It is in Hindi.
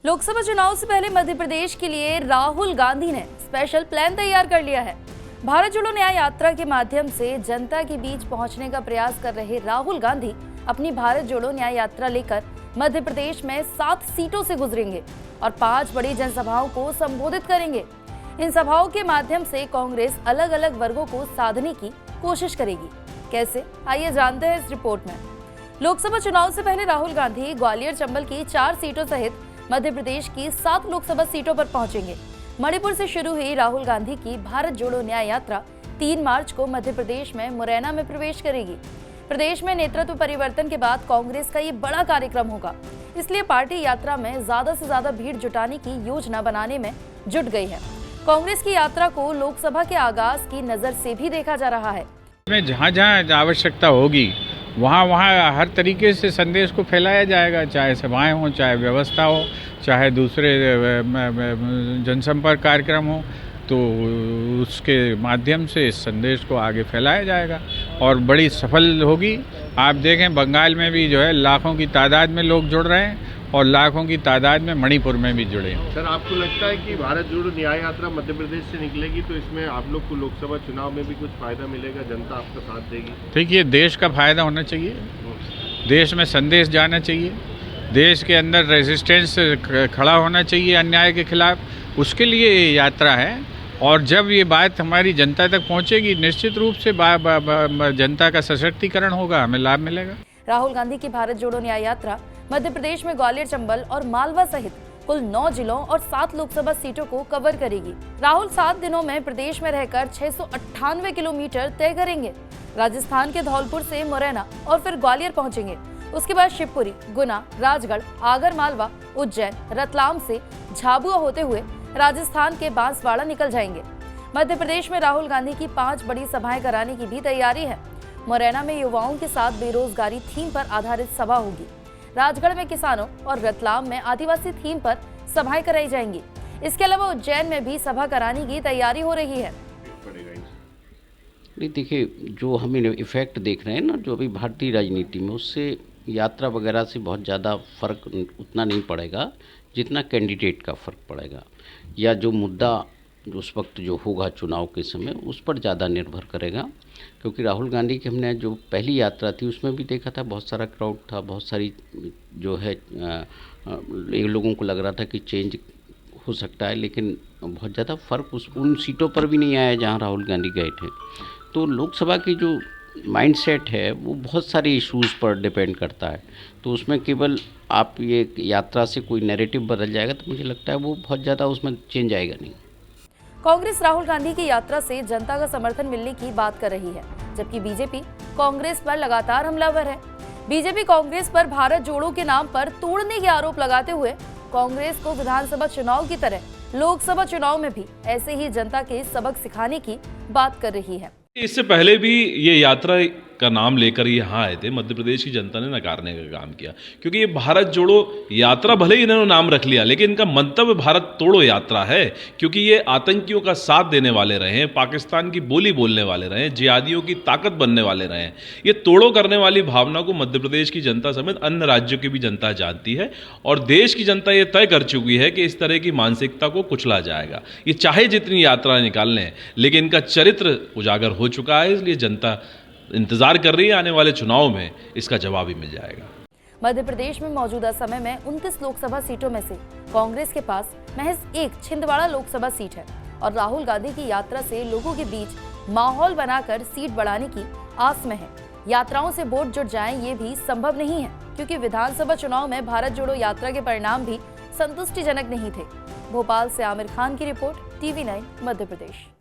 लोकसभा चुनाव से पहले मध्य प्रदेश के लिए राहुल गांधी ने स्पेशल प्लान तैयार कर लिया है। भारत जोड़ो न्याय यात्रा के माध्यम से जनता के बीच पहुंचने का प्रयास कर रहे राहुल गांधी अपनी भारत जोड़ो न्याय यात्रा लेकर मध्य प्रदेश में 7 सीटों से गुजरेंगे और 5 बड़ी जनसभाओं को संबोधित करेंगे। इन सभाओं के माध्यम से कांग्रेस अलग अलग वर्गों को साधने की कोशिश करेगी। कैसे, आइए जानते हैं इस रिपोर्ट में। लोकसभा चुनाव से पहले राहुल गांधी ग्वालियर चंबल की 4 सीटों सहित मध्य प्रदेश की 7 लोकसभा सीटों पर पहुंचेंगे। मणिपुर से शुरू हुई राहुल गांधी की भारत जोड़ो न्याय यात्रा 3 मार्च को मध्य प्रदेश में मुरैना में प्रवेश करेगी। प्रदेश में नेतृत्व परिवर्तन के बाद कांग्रेस का ये बड़ा कार्यक्रम होगा, इसलिए पार्टी यात्रा में ज्यादा से ज्यादा भीड़ जुटाने की योजना बनाने में जुट गई है। कांग्रेस की यात्रा को लोकसभा के आगाज की नजर से भी देखा जा रहा है। जहाँ जहाँ आवश्यकता होगी वहाँ हर तरीके से संदेश को फैलाया जाएगा, चाहे सभाएं हो, चाहे व्यवस्था हो, चाहे दूसरे जनसंपर्क कार्यक्रम हो, तो उसके माध्यम से इस संदेश को आगे फैलाया जाएगा और बड़ी सफल होगी। आप देखें बंगाल में भी जो है लाखों की तादाद में लोग जुड़ रहे हैं और लाखों की तादाद में मणिपुर में भी जुड़े हैं। सर, आपको लगता है कि भारत जोड़ो न्याय यात्रा मध्य प्रदेश से निकलेगी तो इसमें आप लोग को लोकसभा चुनाव में भी कुछ फायदा मिलेगा, जनता आपका साथ देगी? देखिए, देश का फायदा होना चाहिए, देश में संदेश जाना चाहिए, देश के अंदर रेजिस्टेंस खड़ा होना चाहिए अन्याय के खिलाफ, उसके लिए ये यात्रा है। और जब ये बात हमारी जनता तक पहुंचेगी, निश्चित रूप से जनता का सशक्तिकरण होगा, हमें लाभ मिलेगा। राहुल गांधी की भारत जोड़ो न्याय यात्रा मध्य प्रदेश में ग्वालियर, चंबल और मालवा सहित कुल 9 जिलों और 7 लोकसभा सीटों को कवर करेगी। राहुल 7 दिनों में प्रदेश में रहकर 698 किलोमीटर तय करेंगे। राजस्थान के धौलपुर से मुरैना और फिर ग्वालियर पहुंचेंगे। उसके बाद शिवपुरी, गुना, राजगढ़, आगर मालवा, उज्जैन, रतलाम से झाबुआ होते हुए राजस्थान के बांसवाड़ा निकल जाएंगे। मध्य प्रदेश में राहुल गांधी की 5 बड़ी सभाएं कराने की भी तैयारी है। मुरैना में युवाओं के साथ बेरोजगारी थीम पर आधारित सभा होगी। राजगढ़ में किसानों और रतलाम में आदिवासी थीम पर सभाएं कराई जाएंगी। इसके अलावा उज्जैन में भी सभा कराने की तैयारी हो रही है। नहीं, देखिए, जो हम इफेक्ट देख रहे हैं ना, जो अभी भारतीय राजनीति में, उससे यात्रा वगैरह से बहुत ज़्यादा फर्क उतना नहीं पड़ेगा जितना कैंडिडेट का फ़र्क पड़ेगा, या जो मुद्दा जो उस वक्त जो होगा चुनाव के समय उस पर ज़्यादा निर्भर करेगा। क्योंकि राहुल गांधी की हमने जो पहली यात्रा थी उसमें भी देखा था, बहुत सारा क्राउड था, बहुत सारी जो है लोगों को लग रहा था कि चेंज हो सकता है, लेकिन बहुत ज़्यादा फ़र्क उन सीटों पर भी नहीं आया जहां राहुल गांधी गए थे। तो लोकसभा की जो माइंडसेट है वो बहुत सारे इश्यूज़ पर डिपेंड करता है, तो उसमें केवल आप ये यात्रा से कोई नैरेटिव बदल जाएगा तो मुझे लगता है वो बहुत ज़्यादा उसमें चेंज आएगा नहीं। कांग्रेस राहुल गांधी की यात्रा से जनता का समर्थन मिलने की बात कर रही है, जबकि बीजेपी कांग्रेस पर लगातार हमलावर है। बीजेपी कांग्रेस पर भारत जोड़ो के नाम पर तोड़ने के आरोप लगाते हुए कांग्रेस को विधानसभा चुनाव की तरह लोकसभा चुनाव में भी ऐसे ही जनता के सबक सिखाने की बात कर रही है। इससे पहले भी ये यात्रा का नाम लेकर यहाँ आए थे, मध्य प्रदेश की जनता ने नकारने का काम किया, क्योंकि ये भारत जोड़ो यात्रा भले ही इन्होंने नाम रख लिया, लेकिन इनका मंतव्य भारत तोड़ो यात्रा है, क्योंकि ये आतंकियों का साथ देने वाले रहे हैं, पाकिस्तान की बोली बोलने वाले रहे हैं, जिहादियों की ताकत बनने वाले रहे हैं। ये तोड़ो करने वाली भावना को मध्य प्रदेश की जनता समेत अन्य राज्यों की भी जनता जानती है और देश की जनता ये तय कर चुकी है कि इस तरह की मानसिकता को कुचला जाएगा। ये चाहे जितनी यात्रा निकाल लें, लेकिन इनका चरित्र उजागर हो चुका है, इसलिए जनता इंतजार कर रही है, आने वाले चुनाव में इसका जवाब ही मिल जाएगा। मध्य प्रदेश में मौजूदा समय में 29 लोकसभा सीटों में से कांग्रेस के पास महज 1 छिंदवाड़ा लोकसभा सीट है और राहुल गांधी की यात्रा से लोगों के बीच माहौल बनाकर सीट बढ़ाने की आस में है। यात्राओं से वोट जुट जाएं ये भी संभव नहीं है, क्योंकि विधानसभा चुनाव में भारत जोड़ो यात्रा के परिणाम भी संतुष्टिजनक नहीं थे। भोपाल से आमिर खान की रिपोर्ट, TV9 मध्य प्रदेश।